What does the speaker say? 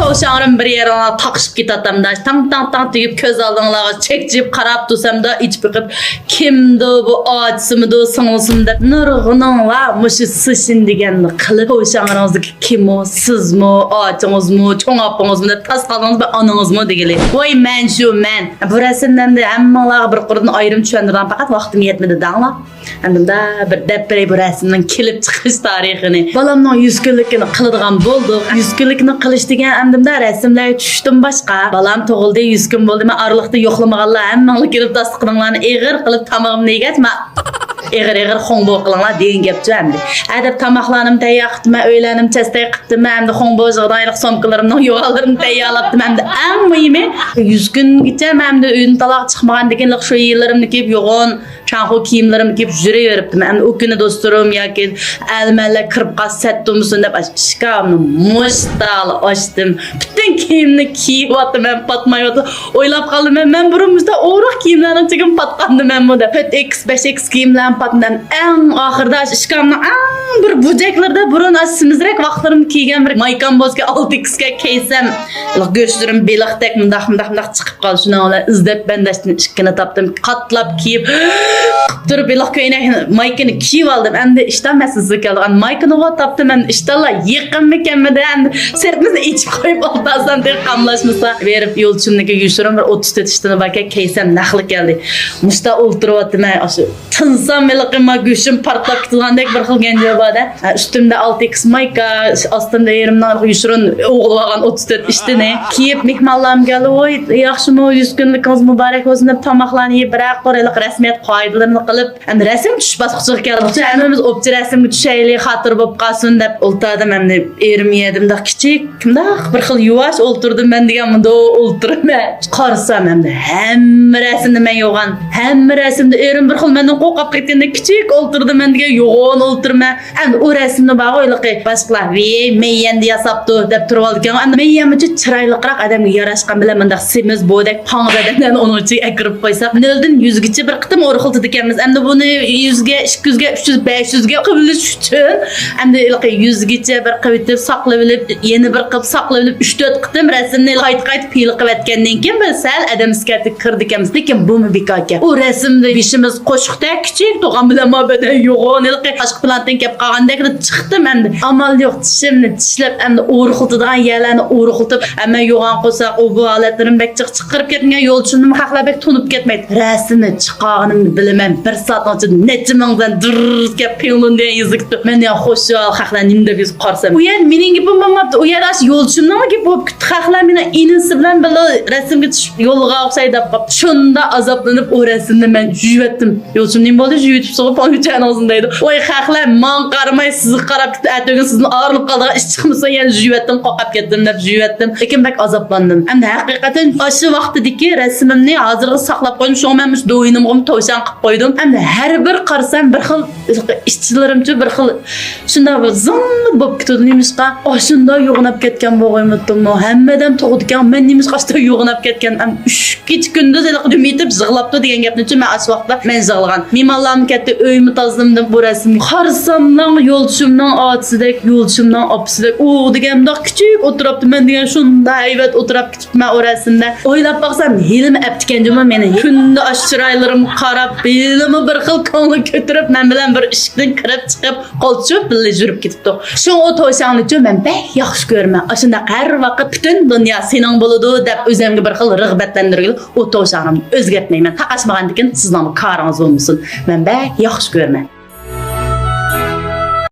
tavşanım bir yerine takışıp gitatam da tang deyip köz aldığınlarga çekçip karap dursam da iç bakıp kimdi bu ağaçsı mı da sınılsı mı da nurğununla mışı sıçın degenini kılıp tavşanınızdaki kim o siz mi ağaçınız mı çoğun apınız mı da tas kaldınız mı anınız mı degeli vay men şu men bu resimden de hemmalarga bir qurdan ayrım düşendirden fakat vaktim yetmedi dağla hem de bir deprey bu resimden kilip çıkış tarihini balamның 100 günlükini kılıdığan bulduk 100 günlükini kılış degen hem de resimler düştüm başka balam toğuldu 100 gün buldu men aralıkta yoklamağalla hemmanlı kilip tasdıqınlarını eğir kılıp tamağımını egetme eğir xonbo qılыңlar deyin gepçi hemdi adab tamaqlarım tayyor qıtma öylenim chastay qıtma hemdi xonbo jığdaylık somkalarımның yoğalarını tayyorlaptım hemdi en mühimi 100 gün geçem hemdi uyun talaq çıkmagan degenlik şu yıllarımni kiyip yoğun çanxo kiyimlerimni kiyip jüreveriptim hemdi o günü dosturum yoki elmelle kırıp qas setdumusun dep şkamni muştal açtım bütün kiyimni kiyip attım hem patmayotdu oylap qaldım men burumuzda oğruq kiyimlerini çekim patqandım hem bu da 4x 5x kiyimlerim patdan en ahırda şkamni bir bucaklarda burun asimizrek vaqtlarım kiygen bir maykam bozga 6x'ga kiysem göçlerim beliqdek mındaq chiqib qol shuni izlab bandashni ishkini topdim qatlab kiyib turib beliq ko'ylak maykani kiyib oldim endi ishtonmasizlik kelgan maykani topdim endi ishtonlar yiqinmikanmidi endi sertimizni ichib qo'yib oltasam deb qamlashmasa berib yo'lchimniki yushirim bir 34 ishtini baka kiysam naqli keldi mushta o'ltiryaptim shu tinsam beliqima go'shim portlab ketgandek bir xil ganjabada üstümde 6x mayka astımda yerimden yushirin o'g'il olgan 34 ishtini kiyib mehmonlarim keldi voy yaxshimi 100 kunligingiz muborak bo'lsin deb tomoqlarni yeb biroq qoraliq rasmiyat qoidalarini qilib endi rasm tush bosqichiga keldik hammamiz o'pchi rasmga tushaylik xotir bo'lib qolsin deb o'ltirdim endi erim yedimda kichik kimdaq bir xil yuvosh o'ltirdim men degan bunda o'ltirma qarasam endi hamma rasmni men yo'g'an hamma rasmda erim bir xil mendan qo'rqib ketganda kichik o'ltirdim men degan yo'g'on o'ltirma endi o rasmni bag'oyliqi boshqalar meyendi yasabdi deb turib olgan endi meyemichi chiroyliqroq odamga yarashgan bilan mundaq semiz bo'dak pang'adan uning ichiga kirib qo'ysak 0 dan 100 gacha bir qitim o'rxiltid ekanmiz endi buni 100 ga 200 ga 300 500 ga qilish uchun endi 100 gacha bir qilib saqlab olib yana bir qilib saqlab olib 3-4 qitim rasmni qayt pil qilib atgandan keyin bir sal adam sifatida kirdi ekanmiz lekin bu mu bekor ekan u rasmda beshimiz qo'shiqda kichik tug'an bilan mabadan yo'g'on qashq plandan kelib qolgandek chiqdim endi amal yo'q tishimni tishlab endi o'rxiltidigan yerlarni o'rxiltib amma yo'g'on qo'ysak u bu holatlarim bek chiqirib ketgan yo'lchimni haqlab bek tunib ketmaydi rasmni chiqqanimni bilaman bir soat ichida necha mingdan durr kelib pilun degan yozibdi men ya xo'shal haqlanim deb yozib qarsam u yer mening gapim bo'lmabdi u yer yo'lchimning gapi bo'lib haqlar meni inisi bilan birga rasmga tushib yo'lga o'xshaydi deb qolib shunda azoblanib o rasmni men yuyatdim yo'lchim nim bo'ldi yuyitib so'g'ib olgan og'zindaydi voy haqlar man qaramay sizni qarab atogin sizni og'irlib qoldigan ish chiqmasa yana yuyatdim qoqab ketdim deb yuyatdim lekin bak azoblandim endi haqiqatan shu vaqtdagi rasmimni hozirga saqlab qo'ydim shu men do'yinimga tavsan qilib qo'ydim endi har bir qarsam bir xil ishchilarimcha bir xil shunda zim bo'lib ketdi nemishqa shunda yo'g'nab ketgan bo'g'aymidimmi hammadan tug'digan men nemishqa shunda yo'g'nab ketgan 3 kech kunduz yetib yig'labdi degan gapni men shu vaqtda men yig'lagan mehmonlarim ketdi uyimni tozaladim bu rasmni qarsamdan yo'lchimning otsidek yo'lchimning opisidek u deganda kichik o'tiribdi men degan shunda hayvat o'tirib ketibman o rasmda o'ylab baqsam yelim aptikanjima meni kunda ash chiroylarim qarab belimi bir xil ko'ngli ko'tarib men bilan bir eshikdan kirib chiqib qo'lchib birga yurib ketibdi shu o to'shanni men bek yaxshi ko'raman shunda har vaqt butun dunyo sening bo'ladi deb o'zimga bir xil rag'batlantirgan o to'shanimni o'zgartmayman taqashmagandan keyin sizlarning karingiz bo'lmasin men bek yaxshi ko'raman